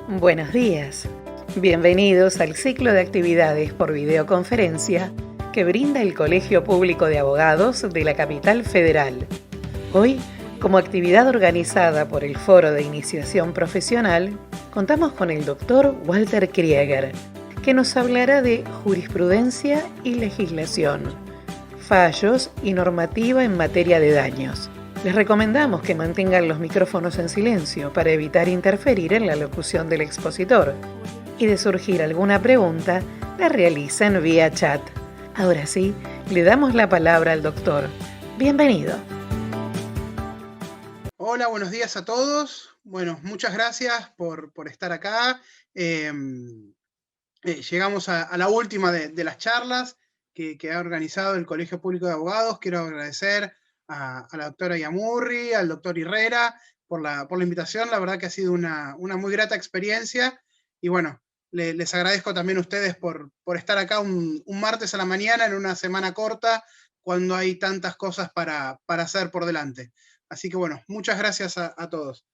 Buenos días. Bienvenidos al ciclo de actividades por videoconferencia que brinda el Colegio Público de Abogados de la Capital Federal. Hoy, como actividad organizada por el Foro de Iniciación Profesional, contamos con el doctor Walter Krieger, que nos hablará de jurisprudencia y legislación, fallos y normativa en materia de daños. Les recomendamos que mantengan los micrófonos en silencio para evitar interferir en la locución del expositor. Y de surgir alguna pregunta, la realicen vía chat. Ahora sí, le damos la palabra al doctor. Bienvenido. Hola, buenos días a todos. Bueno, muchas gracias por estar acá. Llegamos a la última de las charlas que ha organizado el Colegio Público de Abogados. Quiero agradecer a la doctora Yamurri, al doctor Herrera por la invitación. La verdad que ha sido una muy grata experiencia. Y bueno, les agradezco también a ustedes por estar acá un martes a la mañana en una semana corta cuando hay tantas cosas para hacer por delante. Así que bueno, muchas gracias a todos.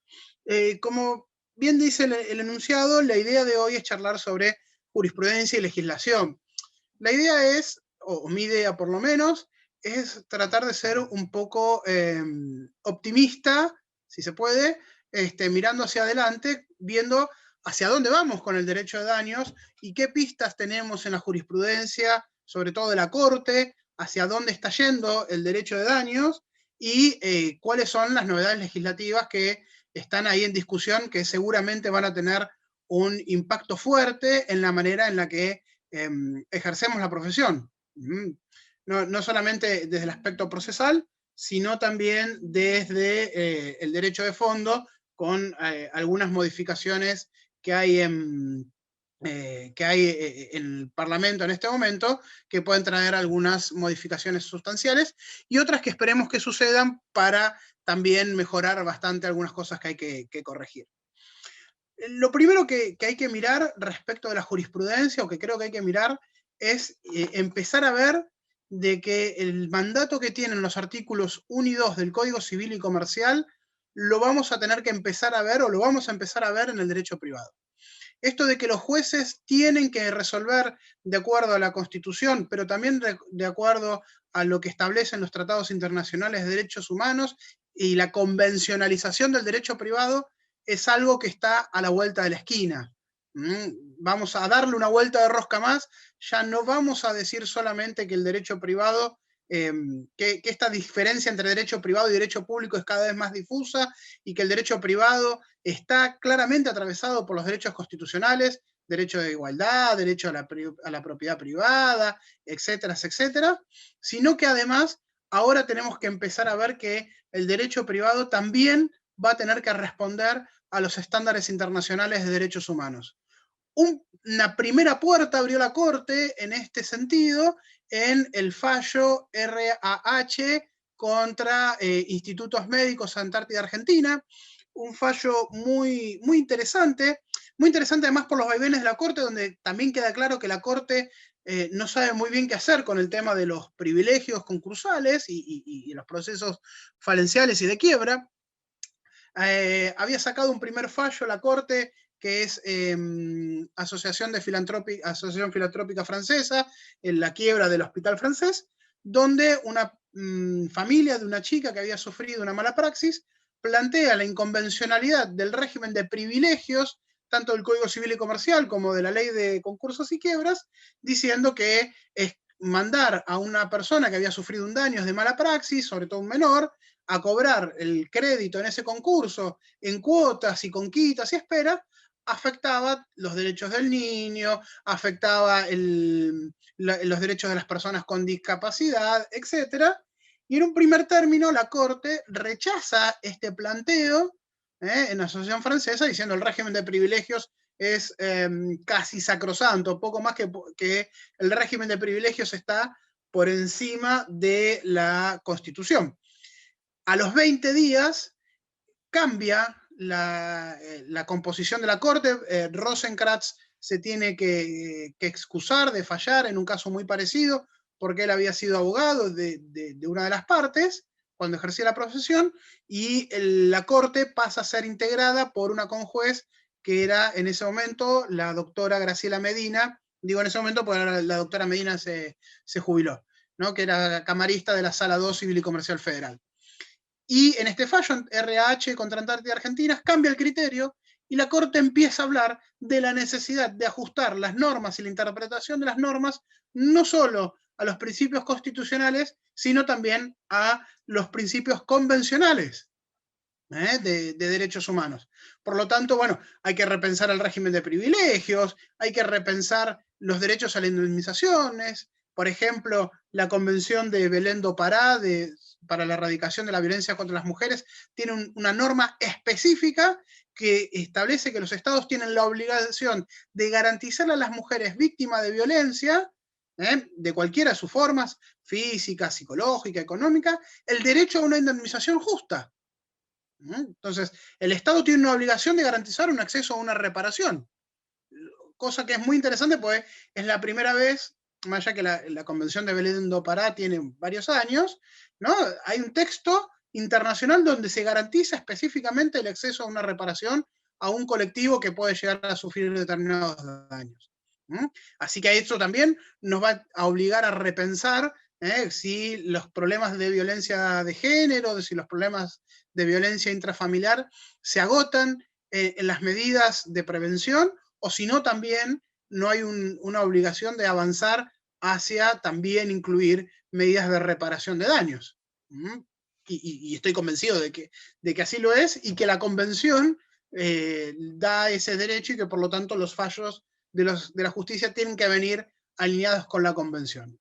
Como bien dice el enunciado, la idea de hoy es charlar sobre jurisprudencia y legislación. La idea es, o mi idea por lo menos, es tratar de ser un poco optimista, si se puede, mirando hacia adelante, viendo hacia dónde vamos con el derecho de daños y qué pistas tenemos en la jurisprudencia, sobre todo de la Corte, hacia dónde está yendo el derecho de daños y cuáles son las novedades legislativas que están ahí en discusión, que seguramente van a tener un impacto fuerte en la manera en la que ejercemos la profesión. No solamente desde el aspecto procesal, sino también desde el derecho de fondo, con algunas modificaciones que hay en el Parlamento en este momento, que pueden traer algunas modificaciones sustanciales y otras que esperemos que sucedan para también mejorar bastante algunas cosas que hay que corregir. Lo primero que hay que mirar respecto de la jurisprudencia, o que creo que hay que mirar, es empezar a ver de que el mandato que tienen los artículos 1 y 2 del Código Civil y Comercial lo vamos a tener que empezar a ver, o lo vamos a empezar a ver en el derecho privado. Esto de que los jueces tienen que resolver de acuerdo a la Constitución, pero también de acuerdo a lo que establecen los tratados internacionales de derechos humanos y la convencionalización del derecho privado, es algo que está a la vuelta de la esquina. Vamos a darle una vuelta de rosca más, ya no vamos a decir solamente que el derecho privado, que esta diferencia entre derecho privado y derecho público es cada vez más difusa y que el derecho privado está claramente atravesado por los derechos constitucionales, derecho de igualdad, derecho a la propiedad privada, etcétera, etcétera, sino que además ahora tenemos que empezar a ver que el derecho privado también va a tener que responder a los estándares internacionales de derechos humanos. Una primera puerta abrió la Corte en este sentido en el fallo RAH contra Institutos Médicos Antártida Argentina, un fallo muy interesante además por los vaivenes de la Corte, donde también queda claro que la Corte no sabe muy bien qué hacer con el tema de los privilegios concursales y los procesos falenciales y de quiebra. Había sacado un primer fallo la Corte, que es Asociación Filantrópica Francesa, en la quiebra del Hospital Francés, donde una familia de una chica que había sufrido una mala praxis plantea la inconvencionalidad del régimen de privilegios, tanto del Código Civil y Comercial como de la Ley de Concursos y Quiebras, diciendo que es mandar a una persona que había sufrido un daño de mala praxis, sobre todo un menor, a cobrar el crédito en ese concurso en cuotas y con quitas y esperas, afectaba los derechos del niño, afectaba los derechos de las personas con discapacidad, etc. Y en un primer término la Corte rechaza este planteo en la Asociación Francesa, diciendo el régimen de privilegios es casi sacrosanto, poco más que el régimen de privilegios está por encima de la Constitución. A los 20 días cambia la composición de la Corte. Rosenkrantz se tiene que excusar de fallar en un caso muy parecido, porque él había sido abogado de una de las partes cuando ejercía la profesión, y la Corte pasa a ser integrada por una conjuez que era en ese momento la doctora Graciela Medina, digo en ese momento porque ahora la doctora Medina se jubiló, ¿no? Que era camarista de la Sala 2 Civil y Comercial Federal. Y en este fallo, RH contra Antártida Argentina, cambia el criterio y la Corte empieza a hablar de la necesidad de ajustar las normas y la interpretación de las normas no solo a los principios constitucionales, sino también a los principios convencionales de derechos humanos. Por lo tanto, bueno, hay que repensar el régimen de privilegios, hay que repensar los derechos a las indemnizaciones, por ejemplo, la Convención de Belén do Pará para la erradicación de la violencia contra las mujeres tiene una norma específica que establece que los estados tienen la obligación de garantizar a las mujeres víctimas de violencia, de cualquiera de sus formas, física, psicológica, económica, el derecho a una indemnización justa. Entonces, el Estado tiene una obligación de garantizar un acceso a una reparación, cosa que es muy interesante porque es la primera vez, más allá que la Convención de Belén do Pará tiene varios años, ¿no? Hay un texto internacional donde se garantiza específicamente el acceso a una reparación a un colectivo que puede llegar a sufrir determinados daños. Así que eso también nos va a obligar a repensar si los problemas de violencia de género, si los problemas de violencia intrafamiliar se agotan en las medidas de prevención, o si no también no hay una obligación de avanzar hacia también incluir medidas de reparación de daños. Y estoy convencido de que así lo es y que la convención da ese derecho y que por lo tanto los fallos de la justicia tienen que venir alineados con la convención.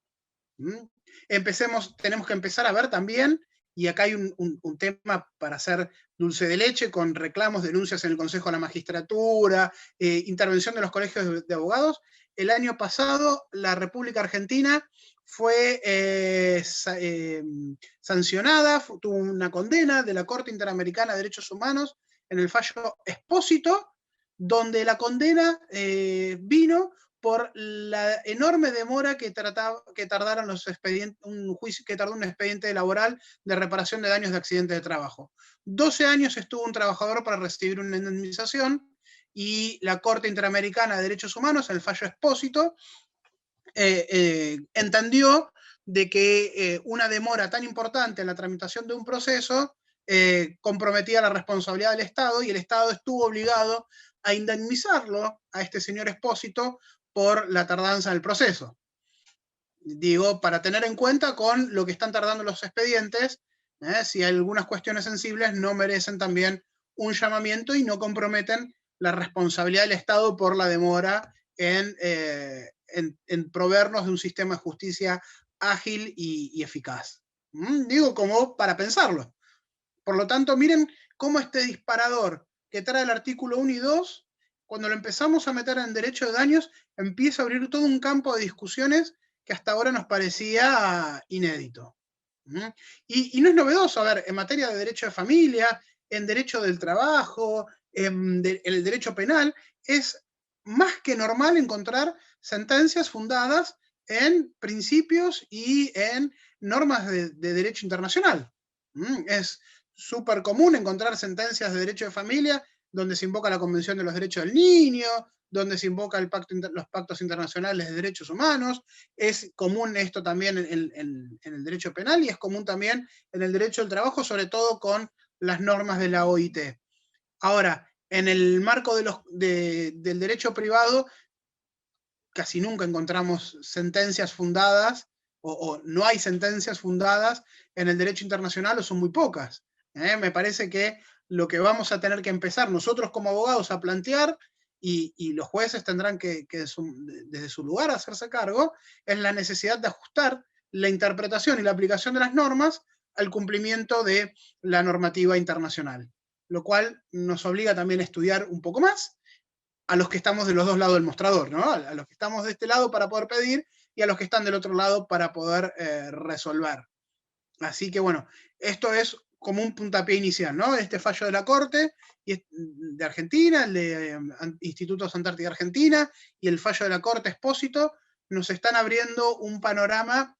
Tenemos que empezar a ver también, y acá hay un tema para hacer dulce de leche, con reclamos, denuncias en el Consejo de la Magistratura, intervención de los colegios de abogados. El año pasado la República Argentina fue sancionada, tuvo una condena de la Corte Interamericana de Derechos Humanos en el fallo Expósito, donde la condena vino por la enorme demora que tardaron los expedientes, que tardó un expediente laboral de reparación de daños de accidente de trabajo. 12 años estuvo un trabajador para recibir una indemnización y la Corte Interamericana de Derechos Humanos, el fallo Expósito, entendió de que una demora tan importante en la tramitación de un proceso comprometía la responsabilidad del Estado y el Estado estuvo obligado a indemnizarlo a este señor Expósito por la tardanza del proceso. Digo, para tener en cuenta con lo que están tardando los expedientes, si hay algunas cuestiones sensibles no merecen también un llamamiento y no comprometen la responsabilidad del Estado por la demora en proveernos de un sistema de justicia ágil y eficaz. Digo, como para pensarlo. Por lo tanto, miren cómo este disparador que trae el artículo 1 y 2, cuando lo empezamos a meter en derecho de daños, empieza a abrir todo un campo de discusiones que hasta ahora nos parecía inédito. Y no es novedoso, a ver, en materia de derecho de familia, en derecho del trabajo, en el derecho penal, es más que normal encontrar sentencias fundadas en principios y en normas de derecho internacional. Es súper común encontrar sentencias de derecho de familia donde se invoca la Convención de los Derechos del Niño, donde se invoca los pactos internacionales de derechos humanos. Es común esto también en el derecho penal y es común también en el derecho del trabajo, sobre todo con las normas de la OIT. Ahora, en el marco del derecho privado, casi nunca encontramos sentencias fundadas o no hay sentencias fundadas en el derecho internacional o son muy pocas. Me parece que lo que vamos a tener que empezar nosotros como abogados a plantear y los jueces tendrán que desde su lugar hacerse cargo, es la necesidad de ajustar la interpretación y la aplicación de las normas al cumplimiento de la normativa internacional, lo cual nos obliga también a estudiar un poco más a los que estamos de los dos lados del mostrador, ¿no? A los que estamos de este lado para poder pedir y a los que están del otro lado para poder resolver. Así que bueno, esto es como un puntapié inicial, ¿no? Este fallo de la Corte de Argentina, el de Institutos Antártida Argentina y el fallo de la Corte Expósito nos están abriendo un panorama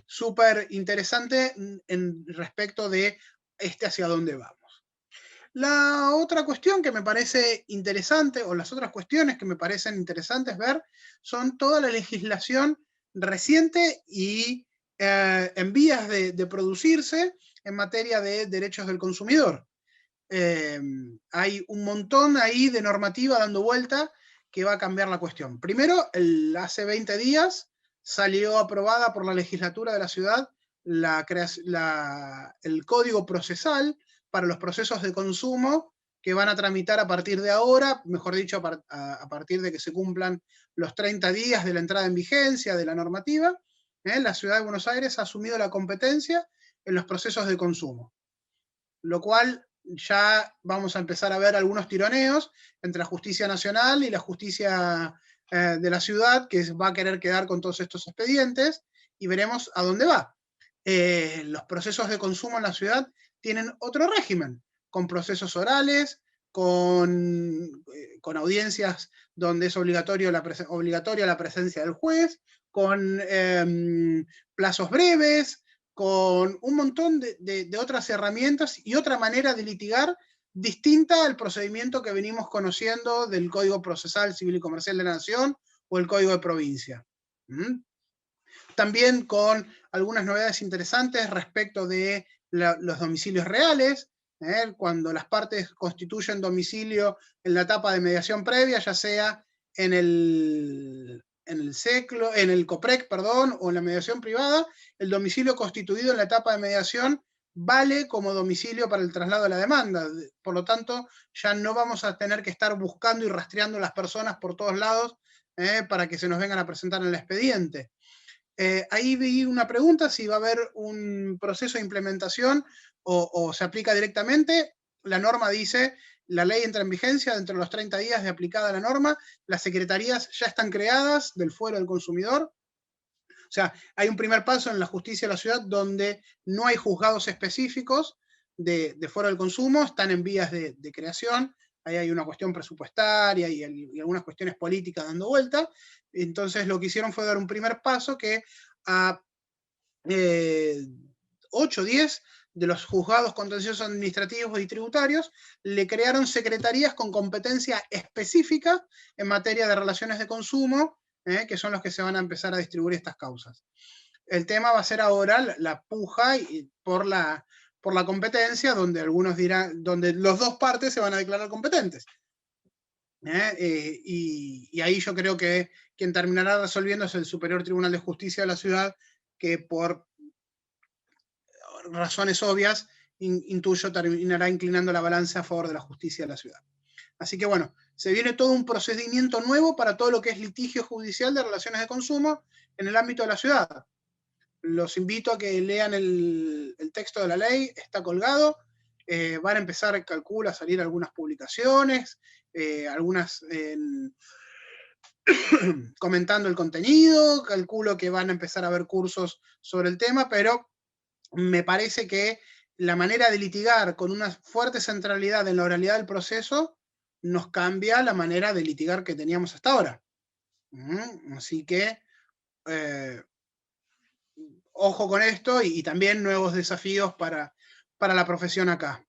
súper interesante en respecto de hacia dónde vamos. La otra cuestión que me parece interesante, o las otras cuestiones que me parecen interesantes ver, son toda la legislación reciente y en vías de producirse en materia de derechos del consumidor. Hay un montón ahí de normativa dando vuelta que va a cambiar la cuestión. Primero, hace 20 días salió aprobada por la legislatura de la ciudad el código procesal para los procesos de consumo que van a tramitar a partir de ahora, mejor dicho, a partir de que se cumplan los 30 días de la entrada en vigencia de la normativa. La ciudad de Buenos Aires ha asumido la competencia en los procesos de consumo, lo cual ya vamos a empezar a ver algunos tironeos entre la justicia nacional y la justicia de la ciudad, que va a querer quedar con todos estos expedientes, y veremos a dónde va. Los procesos de consumo en la ciudad tienen otro régimen, con procesos orales, con audiencias donde es obligatoria la presencia del juez, con plazos breves, con un montón de otras herramientas y otra manera de litigar distinta al procedimiento que venimos conociendo del Código Procesal Civil y Comercial de la Nación o el Código de Provincia. También con algunas novedades interesantes respecto de los domicilios reales, cuando las partes constituyen domicilio en la etapa de mediación previa, ya sea en el COPREC, perdón, o en la mediación privada, el domicilio constituido en la etapa de mediación vale como domicilio para el traslado de la demanda. Por lo tanto, ya no vamos a tener que estar buscando y rastreando a las personas por todos lados para que se nos vengan a presentar en el expediente. Ahí vi una pregunta, si va a haber un proceso de implementación o se aplica directamente. La norma dice, la ley entra en vigencia dentro de los 30 días de aplicada la norma, las secretarías ya están creadas del fuero del consumidor. O sea, hay un primer paso en la justicia de la ciudad donde no hay juzgados específicos de fuero del consumo, están en vías de creación. Ahí hay una cuestión presupuestaria y algunas cuestiones políticas dando vuelta. Entonces lo que hicieron fue dar un primer paso que a 8 o 10 de los juzgados contenciosos administrativos y tributarios le crearon secretarías con competencia específica en materia de relaciones de consumo, que son los que se van a empezar a distribuir estas causas. El tema va a ser ahora la puja por la competencia, donde algunos dirán, donde los dos partes se van a declarar competentes. Y ahí yo creo que quien terminará resolviendo es el Superior Tribunal de Justicia de la ciudad, que por razones obvias, intuyo, terminará inclinando la balanza a favor de la justicia de la ciudad. Así que bueno, se viene todo un procedimiento nuevo para todo lo que es litigio judicial de relaciones de consumo en el ámbito de la ciudad. Los invito a que lean el texto de la ley, está colgado. Van a empezar, calculo, a salir algunas publicaciones, algunas comentando el contenido, calculo que van a empezar a haber cursos sobre el tema, pero me parece que la manera de litigar con una fuerte centralidad en la oralidad del proceso nos cambia la manera de litigar que teníamos hasta ahora. Así que ojo con esto y también nuevos desafíos para la profesión acá.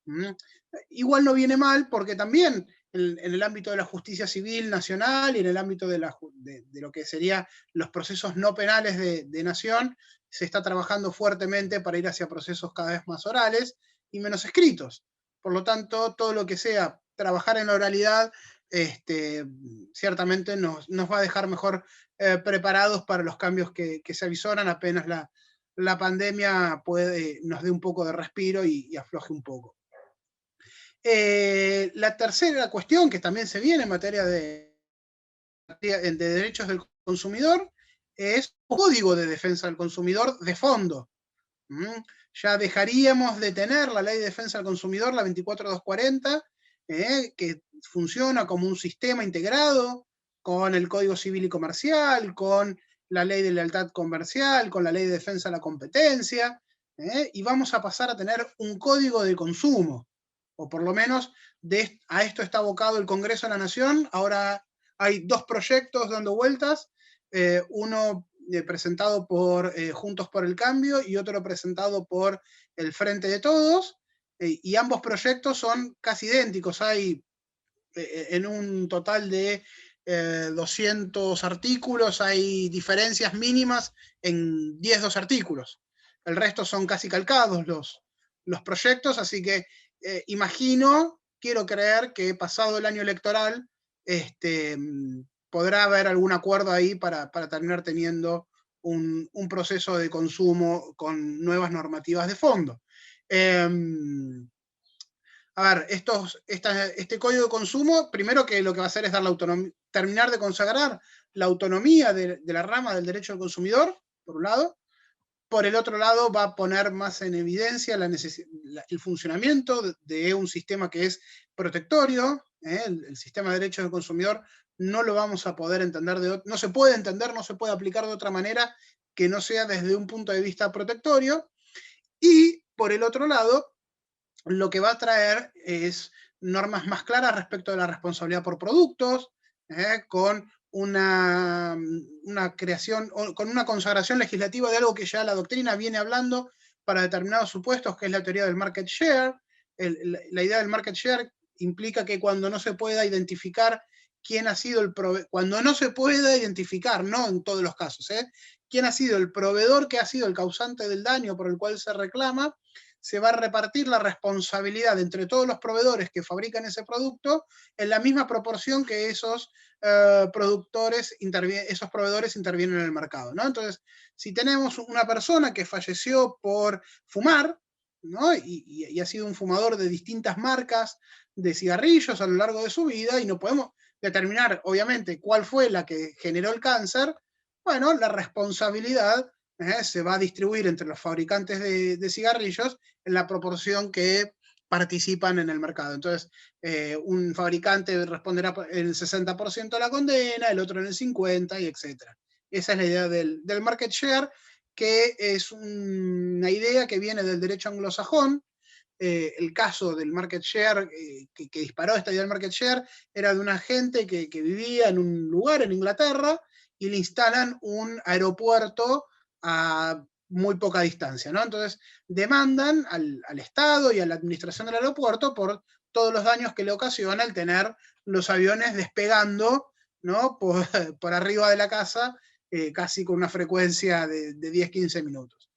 Igual no viene mal porque también en el ámbito de la justicia civil nacional y en el ámbito de lo que serían los procesos no penales de nación, se está trabajando fuertemente para ir hacia procesos cada vez más orales y menos escritos. Por lo tanto, todo lo que sea trabajar en la oralidad, ciertamente nos va a dejar mejor preparados para los cambios que se avisoran apenas la pandemia nos dé un poco de respiro y afloje un poco. La tercera cuestión que también se viene en materia de derechos del consumidor es un código de defensa del consumidor de fondo. Ya dejaríamos de tener la ley de defensa del consumidor, la 24240, que funciona como un sistema integrado con el Código Civil y Comercial, con la ley de lealtad comercial, con la ley de defensa de la competencia, y vamos a pasar a tener un código de consumo, o por lo menos a esto está abocado el Congreso de la Nación. Ahora hay dos proyectos dando vueltas, uno presentado por Juntos por el Cambio y otro presentado por el Frente de Todos, y ambos proyectos son casi idénticos. Hay en un total de 200 artículos, hay diferencias mínimas en 10 artículos. El resto son casi calcados los proyectos, así que quiero creer que pasado el año electoral podrá haber algún acuerdo ahí para terminar teniendo un proceso de consumo con nuevas normativas de fondo. A ver, este código de consumo, primero que lo que va a hacer es dar la autonomía, terminar de consagrar la autonomía de la rama del derecho del consumidor, por un lado. Por el otro lado, va a poner más en evidencia el funcionamiento de un sistema que es protectorio. El sistema de derechos del consumidor no lo vamos a poder entender, no se puede entender, no se puede aplicar de otra manera que no sea desde un punto de vista protectorio. Y por el otro lado, lo que va a traer es normas más claras respecto de la responsabilidad por productos, con una creación, con una consagración legislativa de algo que ya la doctrina viene hablando para determinados supuestos, que es la teoría del market share. La idea del market share implica que cuando no se pueda identificar quién ha sido el proveedor, cuando no se pueda identificar, no en todos los casos, quién ha sido el proveedor que ha sido el causante del daño por el cual se reclama, se va a repartir la responsabilidad entre todos los proveedores que fabrican ese producto en la misma proporción que esos proveedores intervienen en el mercado, ¿no? Entonces, si tenemos una persona que falleció por fumar, ¿no? y ha sido un fumador de distintas marcas de cigarrillos a lo largo de su vida, y no podemos determinar, obviamente, cuál fue la que generó el cáncer, bueno, la responsabilidad se va a distribuir entre los fabricantes de cigarrillos en la proporción que participan en el mercado. Entonces, un fabricante responderá en el 60% de la condena, el otro en el 50%, y etc. Esa es la idea del market share, que es una idea que viene del derecho anglosajón. El caso del market share, que disparó esta idea del market share, era de una gente que vivía en un lugar en Inglaterra y le instalan un aeropuerto a muy poca distancia, ¿no? Entonces demandan al Estado y a la administración del aeropuerto por todos los daños que le ocasiona el tener los aviones despegando, ¿no? por arriba de la casa, casi con una frecuencia de 10-15 minutos.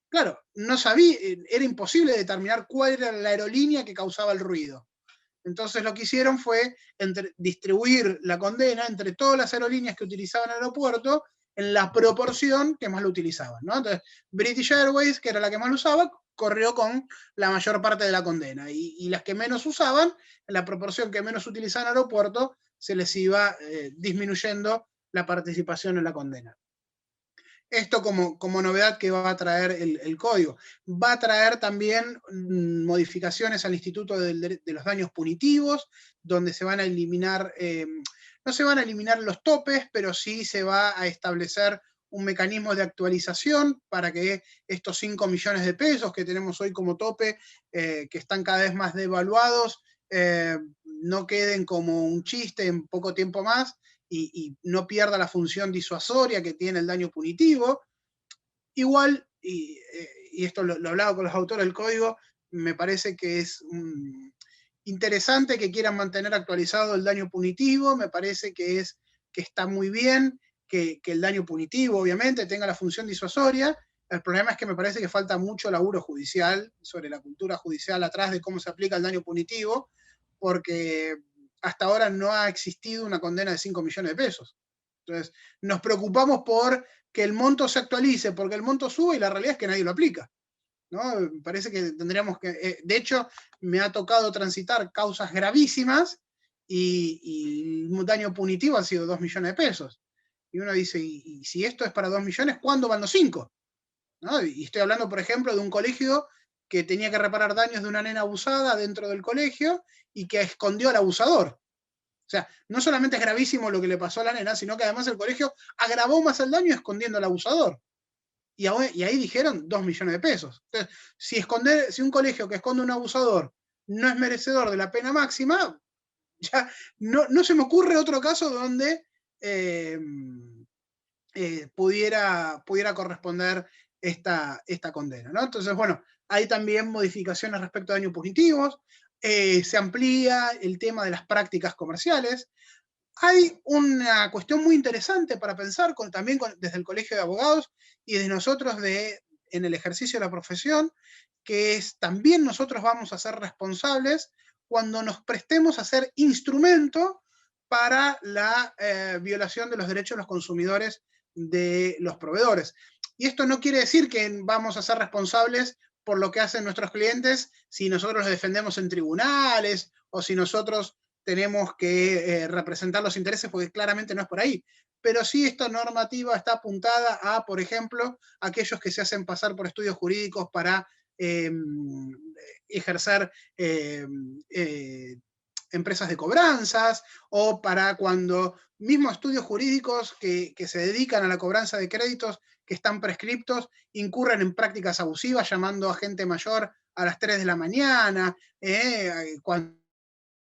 Claro, no sabía, era imposible determinar cuál era la aerolínea que causaba el ruido. Entonces lo que hicieron fue distribuir la condena entre todas las aerolíneas que utilizaban el aeropuerto en la proporción que más lo utilizaban, ¿no? Entonces, British Airways, que era la que más lo usaba, corrió con la mayor parte de la condena, y las que menos usaban, en la proporción que menos utilizaban el aeropuerto, se les iba disminuyendo la participación en la condena. Esto como novedad que va a traer el código. Va a traer también modificaciones al Instituto de los Daños Punitivos, donde se van a eliminar, no se van a eliminar los topes, pero sí se va a establecer un mecanismo de actualización para que estos 5 millones de pesos que tenemos hoy como tope, que están cada vez más devaluados, no queden como un chiste en poco tiempo más, y no pierda la función disuasoria que tiene el daño punitivo. Igual, y esto lo hablaba con los autores del código, me parece que es interesante que quieran mantener actualizado el daño punitivo, me parece que está muy bien que el daño punitivo, obviamente, tenga la función disuasoria. El problema es que me parece que falta mucho laburo judicial sobre la cultura judicial atrás de cómo se aplica el daño punitivo, porque hasta ahora no ha existido una condena de 5 millones de pesos. Entonces, nos preocupamos por que el monto se actualice, porque el monto sube, y la realidad es que nadie lo aplica, ¿no? Parece que tendríamos que... de hecho, me ha tocado transitar causas gravísimas y un daño punitivo ha sido 2 millones de pesos. Y uno dice, y si esto es para 2 millones, ¿cuándo van los 5? ¿No? Y estoy hablando, por ejemplo, de un colegio que tenía que reparar daños de una nena abusada dentro del colegio y que escondió al abusador. O sea, no solamente es gravísimo lo que le pasó a la nena, sino que además el colegio agravó más el daño escondiendo al abusador. Y ahí dijeron 2 millones de pesos. Entonces, si un colegio que esconde a un abusador no es merecedor de la pena máxima, ya no se me ocurre otro caso donde pudiera corresponder esta condena, ¿no? Entonces, bueno, Hay también modificaciones respecto a daños punitivos, se amplía el tema de las prácticas comerciales. Hay una cuestión muy interesante para pensar desde el Colegio de Abogados y desde nosotros en el ejercicio de la profesión, que es también nosotros vamos a ser responsables cuando nos prestemos a ser instrumento para la violación de los derechos de los consumidores de los proveedores. Y esto no quiere decir que vamos a ser responsables por lo que hacen nuestros clientes si nosotros los defendemos en tribunales o si nosotros tenemos que representar los intereses, porque claramente no es por ahí. Pero sí esta normativa está apuntada a, por ejemplo, aquellos que se hacen pasar por estudios jurídicos para ejercer empresas de cobranzas, o para cuando mismos estudios jurídicos que se dedican a la cobranza de créditos que están prescriptos incurren en prácticas abusivas, llamando a gente mayor a las 3 de la mañana, cuando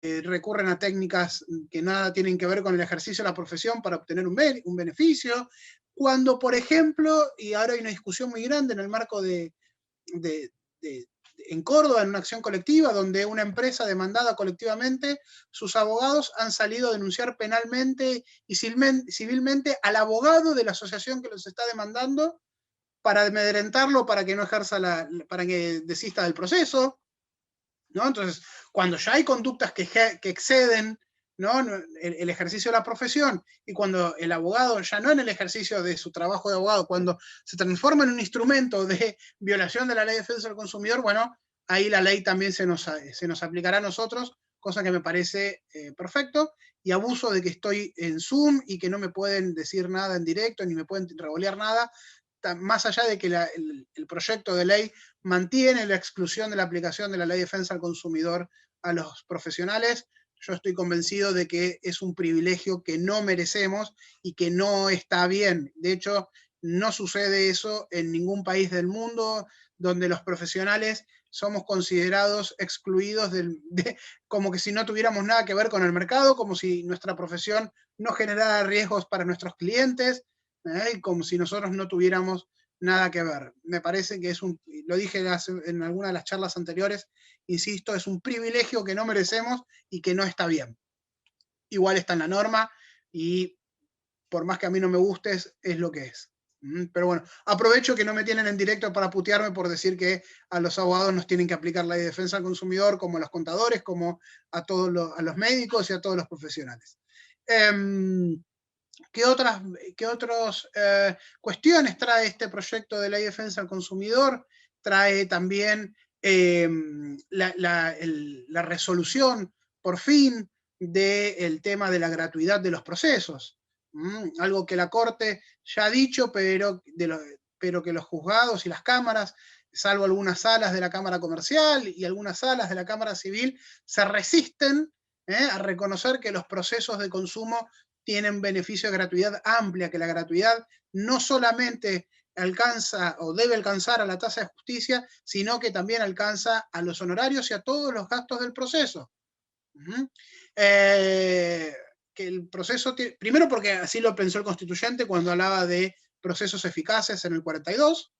recurren a técnicas que nada tienen que ver con el ejercicio de la profesión para obtener un beneficio. Cuando, por ejemplo, y ahora hay una discusión muy grande en el marco en Córdoba, en una acción colectiva, donde una empresa demandada colectivamente, sus abogados han salido a denunciar penalmente y civilmente al abogado de la asociación que los está demandando para amedrentarlo, para que no ejerza para que desista del proceso, ¿no? Entonces, cuando ya hay conductas que exceden, ¿no?, el ejercicio de la profesión, y cuando el abogado ya no en el ejercicio de su trabajo de abogado, cuando se transforma en un instrumento de violación de la ley de defensa del consumidor, bueno, ahí la ley también se nos aplicará a nosotros, cosa que me parece perfecto, y abuso de que estoy en Zoom y que no me pueden decir nada en directo, ni me pueden revolear nada, más allá de que el proyecto de ley mantiene la exclusión de la aplicación de la ley de defensa al consumidor a los profesionales. Yo estoy convencido de que es un privilegio que no merecemos y que no está bien. De hecho, no sucede eso en ningún país del mundo donde los profesionales somos considerados excluidos como que si no tuviéramos nada que ver con el mercado, como si nuestra profesión no generara riesgos para nuestros clientes, como si nosotros no tuviéramos nada que ver. Me parece que lo dije en alguna de las charlas anteriores, insisto, es un privilegio que no merecemos y que no está bien. Igual está en la norma y por más que a mí no me guste, es lo que es. Pero bueno, aprovecho que no me tienen en directo para putearme por decir que a los abogados nos tienen que aplicar la ley de defensa al consumidor, como a los contadores, como a los médicos y a todos los profesionales. ¿Qué otras cuestiones trae este proyecto de ley de defensa al consumidor? Trae también la resolución, por fin, del tema de la gratuidad de los procesos. Algo que la Corte ya ha dicho, pero que los juzgados y las cámaras, salvo algunas salas de la Cámara Comercial y algunas salas de la Cámara Civil, se resisten a reconocer que los procesos de consumo tienen beneficio de gratuidad amplia, que la gratuidad no solamente alcanza o debe alcanzar a la tasa de justicia, sino que también alcanza a los honorarios y a todos los gastos del proceso. Que el proceso, primero porque así lo pensó el constituyente cuando hablaba de procesos eficaces en el 42,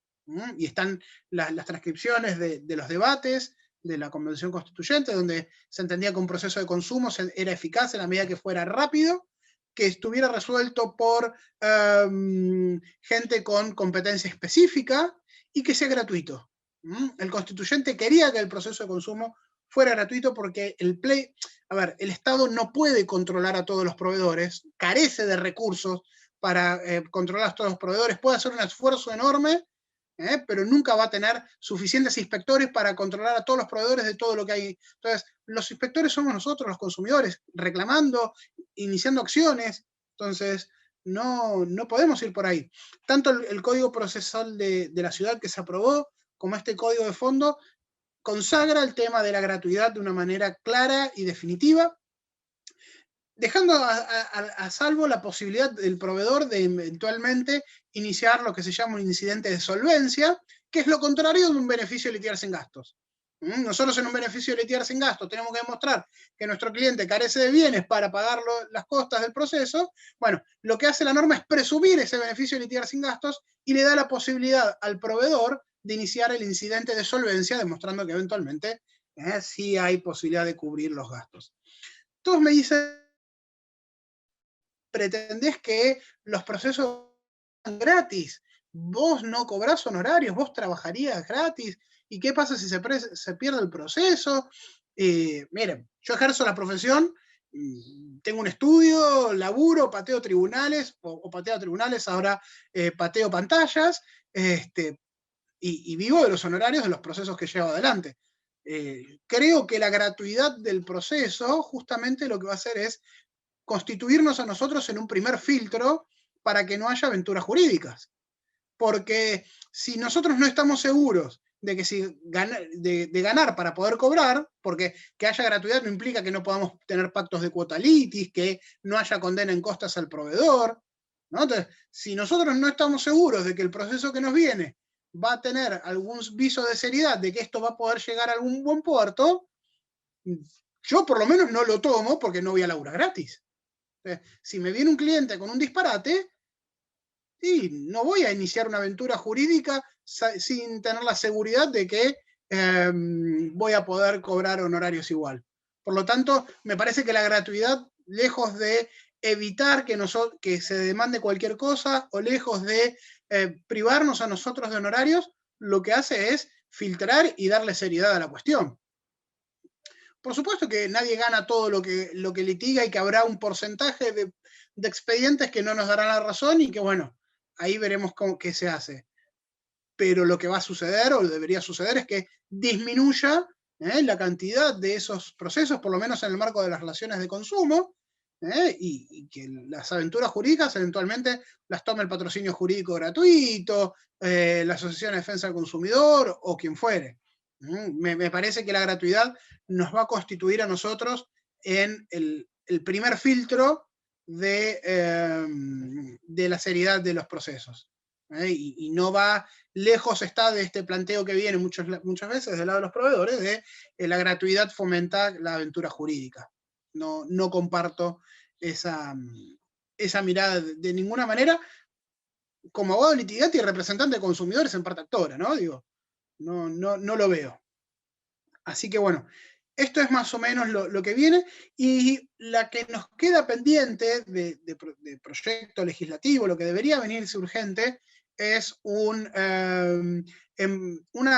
y están las transcripciones de los debates de la Convención Constituyente, donde se entendía que un proceso de consumo era eficaz en la medida que fuera rápido, que estuviera resuelto por gente con competencia específica y que sea gratuito. El constituyente quería que el proceso de consumo fuera gratuito porque el Estado no puede controlar a todos los proveedores, carece de recursos para controlar a todos los proveedores, puede hacer un esfuerzo enorme, pero nunca va a tener suficientes inspectores para controlar a todos los proveedores de todo lo que hay. Entonces, los inspectores somos nosotros, los consumidores, reclamando, iniciando acciones. Entonces, no podemos ir por ahí. Tanto el Código Procesal de la Ciudad que se aprobó, como este Código de Fondo, consagra el tema de la gratuidad de una manera clara y definitiva, dejando a salvo la posibilidad del proveedor de eventualmente iniciar lo que se llama un incidente de solvencia, que es lo contrario de un beneficio de litigar sin gastos. Nosotros en un beneficio de litigar sin gastos tenemos que demostrar que nuestro cliente carece de bienes para pagar las costas del proceso. Bueno, lo que hace la norma es presumir ese beneficio de litigar sin gastos y le da la posibilidad al proveedor de iniciar el incidente de solvencia, demostrando que eventualmente sí hay posibilidad de cubrir los gastos. Todos me dicen, pretendés que los procesos sean gratis, vos no cobrás honorarios, vos trabajarías gratis, ¿y qué pasa si se pierde el proceso? Miren, yo ejerzo la profesión, tengo un estudio, laburo, pateo tribunales, o pateo tribunales, ahora pateo pantallas, y vivo de los honorarios de los procesos que llevo adelante. Creo que la gratuidad del proceso justamente lo que va a hacer es constituirnos a nosotros en un primer filtro para que no haya aventuras jurídicas. Porque si nosotros no estamos seguros de que de ganar para poder cobrar, porque que haya gratuidad no implica que no podamos tener pactos de cuota litis, que no haya condena en costas al proveedor, ¿no? Entonces, si nosotros no estamos seguros de que el proceso que nos viene va a tener algún viso de seriedad, de que esto va a poder llegar a algún buen puerto, yo por lo menos no lo tomo porque no voy a laburar gratis. Si me viene un cliente con un disparate, y no voy a iniciar una aventura jurídica sin tener la seguridad de que voy a poder cobrar honorarios igual. Por lo tanto, me parece que la gratuidad, lejos de evitar que se demande cualquier cosa o lejos de privarnos a nosotros de honorarios, lo que hace es filtrar y darle seriedad a la cuestión. Por supuesto que nadie gana todo lo que litiga y que habrá un porcentaje de expedientes que no nos darán la razón y que, bueno, ahí veremos qué se hace. Pero lo que va a suceder, o debería suceder, es que disminuya la cantidad de esos procesos, por lo menos en el marco de las relaciones de consumo, y que las aventuras jurídicas eventualmente las tome el patrocinio jurídico gratuito, la Asociación de Defensa del Consumidor o quien fuere. Me parece que la gratuidad nos va a constituir a nosotros en el primer filtro de la seriedad de los procesos. Y no va, lejos está de este planteo que viene muchas veces del lado de los proveedores, de la gratuidad fomenta la aventura jurídica. No comparto esa mirada de ninguna manera, como abogado litigante y representante de consumidores en parte actora, ¿no? Digo, no lo veo. Así que bueno, esto es más o menos lo que viene, y la que nos queda pendiente de proyecto legislativo, lo que debería venirse urgente, es una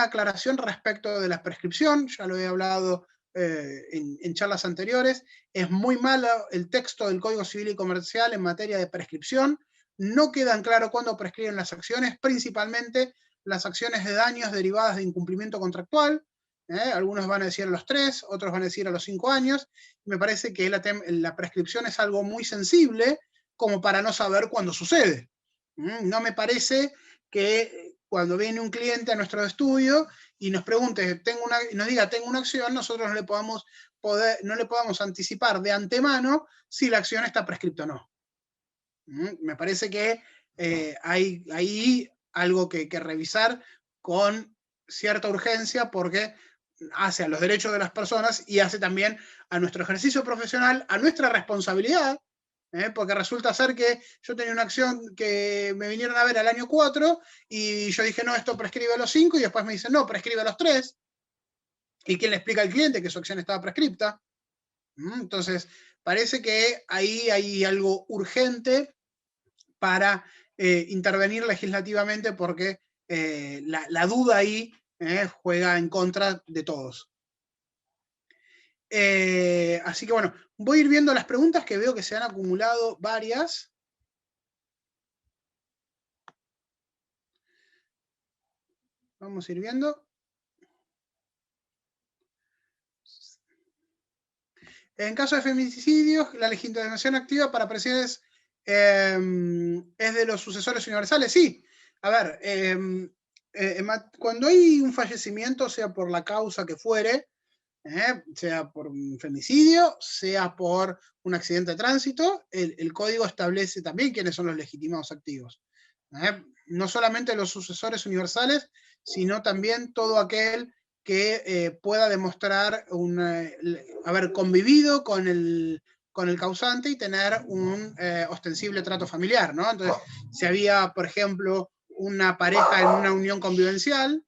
aclaración respecto de la prescripción. Ya lo he hablado en charlas anteriores. Es muy malo el texto del Código Civil y Comercial en materia de prescripción. No quedan claro cuándo prescriben las acciones, principalmente las acciones de daños derivadas de incumplimiento contractual. Algunos van a decir a los 3, otros van a decir a los 5 años. Me parece que la prescripción es algo muy sensible como para no saber cuándo sucede. No me parece que cuando viene un cliente a nuestro estudio y nos pregunte, nos diga, tengo una acción, nosotros no le podamos anticipar de antemano si la acción está prescripta o no. Me parece que hay ahí algo que revisar con cierta urgencia, porque hace a los derechos de las personas y hace también a nuestro ejercicio profesional, a nuestra responsabilidad, porque resulta ser que yo tenía una acción que me vinieron a ver al año 4 y yo dije, no, esto prescribe a los 5, y después me dicen, no, prescribe a los 3. ¿Y quién le explica al cliente que su acción estaba prescripta? Entonces, parece que ahí hay algo urgente para intervenir legislativamente, porque la duda ahí juega en contra de todos. Así que bueno, voy a ir viendo las preguntas, que veo que se han acumulado varias. Vamos a ir viendo. En caso de feminicidios, la legitimación activa para presiones es de los sucesores universales. Sí, a ver, cuando hay un fallecimiento, sea por la causa que fuere, sea por un femicidio, sea por un accidente de tránsito, el código establece también quiénes son los legitimados activos. No solamente los sucesores universales, sino también todo aquel que pueda demostrar haber convivido con el causante y tener un ostensible trato familiar, ¿no? Entonces, si había, por ejemplo, una pareja en una unión convivencial,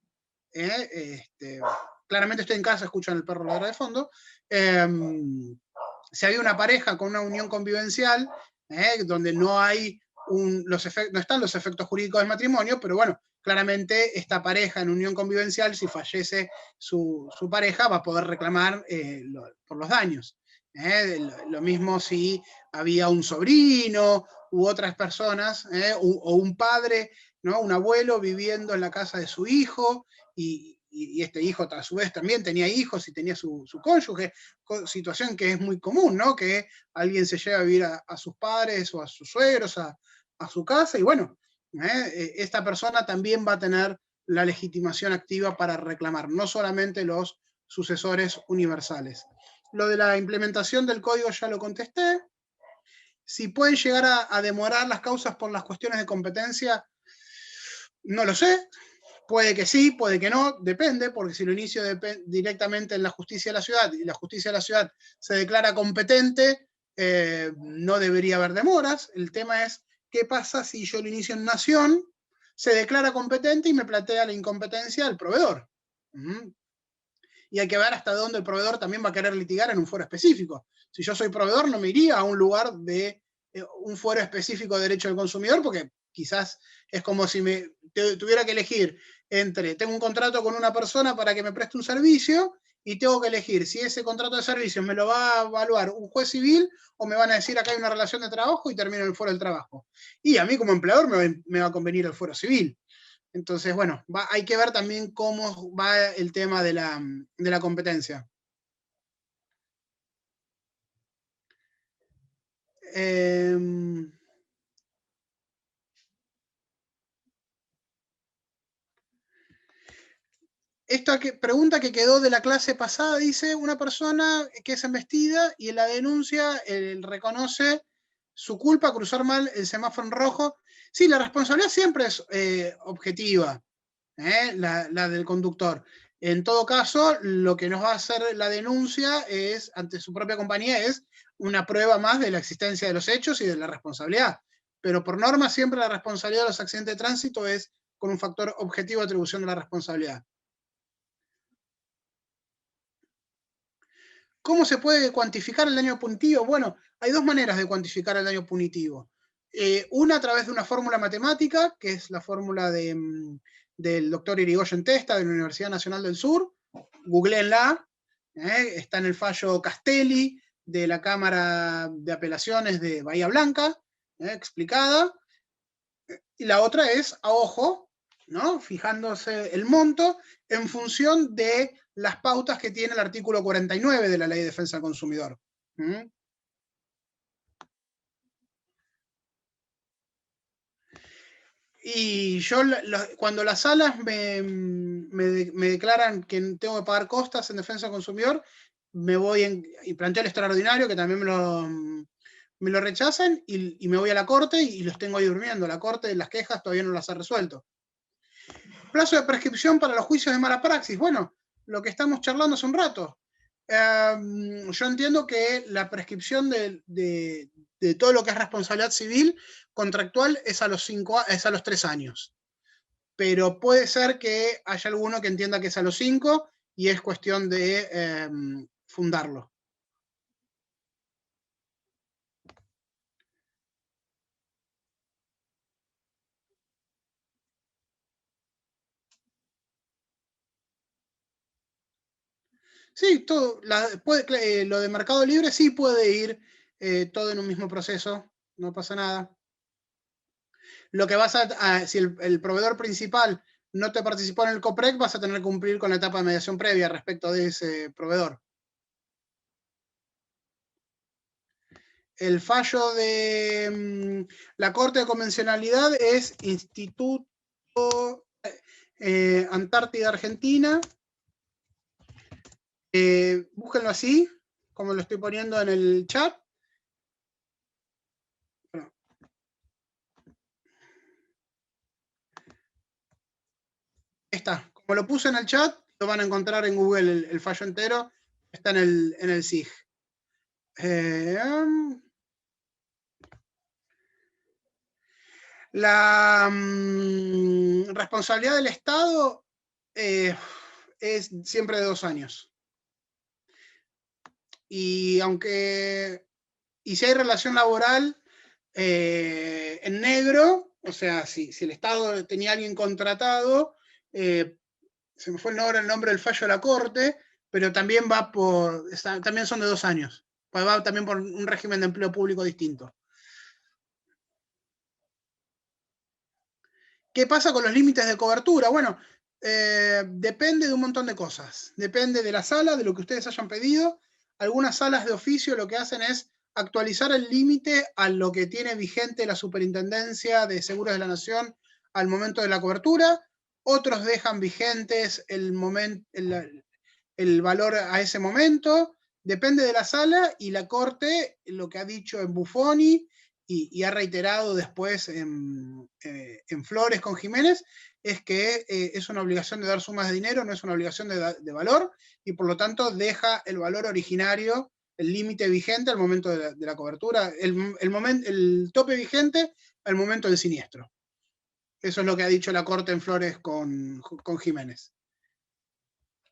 Claramente estoy en casa, escuchan el perro ladrar de fondo. Si había una pareja con una unión convivencial, donde no hay no están los efectos jurídicos del matrimonio, pero bueno, claramente esta pareja en unión convivencial, si fallece su pareja, va a poder reclamar por los daños. Lo mismo si había un sobrino u otras personas, o un padre, ¿no? Un abuelo viviendo en la casa de su hijo, y este hijo a su vez también tenía hijos y tenía su cónyuge, situación que es muy común, ¿no? Que alguien se lleva a vivir a sus padres o a sus suegros a su casa, y bueno, esta persona también va a tener la legitimación activa para reclamar, no solamente los sucesores universales. Lo de la implementación del código ya lo contesté. Si pueden llegar a demorar las causas por las cuestiones de competencia, no lo sé. Puede que sí, puede que no, depende, porque si lo inicio directamente en la justicia de la ciudad y la justicia de la ciudad se declara competente, no debería haber demoras. El tema es, ¿qué pasa si yo lo inicio en Nación, se declara competente y me plantea la incompetencia del proveedor? Y hay que ver hasta dónde el proveedor también va a querer litigar en un foro específico. Si yo soy proveedor, no me iría a un lugar de un foro específico de derecho del consumidor, porque quizás es como si tuviera que elegir entre, tengo un contrato con una persona para que me preste un servicio, y tengo que elegir si ese contrato de servicios me lo va a evaluar un juez civil, o me van a decir acá hay una relación de trabajo y termino en el foro del trabajo. Y a mí como empleador me va a convenir el foro civil. Entonces, bueno, hay que ver también cómo va el tema de la competencia. Esta pregunta que quedó de la clase pasada, dice, una persona que es embestida y en la denuncia él reconoce su culpa, cruzar mal el semáforo en rojo. Sí, la responsabilidad siempre es objetiva, la del conductor. En todo caso, lo que nos va a hacer la denuncia es, ante su propia compañía, es una prueba más de la existencia de los hechos y de la responsabilidad. Pero por norma, siempre la responsabilidad de los accidentes de tránsito es con un factor objetivo de atribución de la responsabilidad. ¿Cómo se puede cuantificar el daño punitivo? Bueno, hay dos maneras de cuantificar el daño punitivo. Una a través de una fórmula matemática, que es la fórmula del doctor Irigoyen Testa de la Universidad Nacional del Sur. Googleenla. Está en el fallo Castelli de la Cámara de Apelaciones de Bahía Blanca, explicada. Y la otra es a ojo, ¿no? Fijándose el monto en función de las pautas que tiene el artículo 49 de la Ley de Defensa del Consumidor. Y yo, cuando las salas me declaran que tengo que pagar costas en defensa del consumidor, me voy y planteo el extraordinario, que también me lo rechazan, y me voy a la corte y los tengo ahí durmiendo. La corte, las quejas todavía no las ha resuelto. Plazo de prescripción para los juicios de mala praxis. Bueno, lo que estamos charlando hace un rato. Yo entiendo que la prescripción de todo lo que es responsabilidad civil contractual es a los 3 años. Pero puede ser que haya alguno que entienda que es a los 5 y es cuestión de fundarlo. Sí, todo, lo de Mercado Libre sí puede ir todo en un mismo proceso, no pasa nada. Lo que si el proveedor principal no te participó en el COPREC, vas a tener que cumplir con la etapa de mediación previa respecto de ese proveedor. El fallo de la Corte de Convencionalidad es Instituto Antártida Argentina. Búsquenlo así, como lo estoy poniendo en el chat. Bueno. Está, como lo puse en el chat, lo van a encontrar en Google el fallo entero, está en el SIG. La responsabilidad del Estado Es siempre de 2 años. Y si hay relación laboral en negro, o sea, si el Estado tenía a alguien contratado, se me fue el nombre del fallo de la Corte, pero también también son de 2 años. Va también por un régimen de empleo público distinto. ¿Qué pasa con los límites de cobertura? Bueno, depende de un montón de cosas. Depende de la sala, de lo que ustedes hayan pedido. Algunas salas de oficio lo que hacen es actualizar el límite a lo que tiene vigente la Superintendencia de Seguros de la Nación al momento de la cobertura. Otros dejan vigentes el valor a ese momento. Depende de la sala, y la Corte lo que ha dicho en Buffoni y ha reiterado después en Flores con Jiménez, es que es una obligación de dar sumas de dinero, no es una obligación de valor, y por lo tanto deja el valor originario, el límite vigente al momento de la cobertura, el tope vigente al momento del siniestro. Eso es lo que ha dicho la Corte en Flores con Jiménez.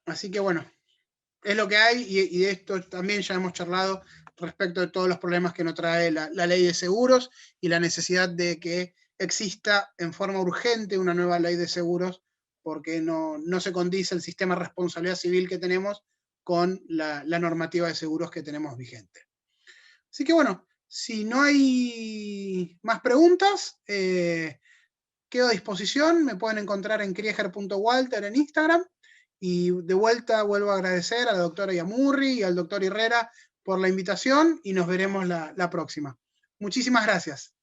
Así que bueno, es lo que hay, y de esto también ya hemos charlado respecto de todos los problemas que nos trae la ley de seguros y la necesidad de que exista en forma urgente una nueva ley de seguros, porque no se condice el sistema de responsabilidad civil que tenemos con la normativa de seguros que tenemos vigente. Así que bueno, si no hay más preguntas, quedo a disposición. Me pueden encontrar en krieger.walter en Instagram. Y de vuelta vuelvo a agradecer a la doctora Yamurri y al doctor Herrera por la invitación, y nos veremos la próxima. Muchísimas gracias.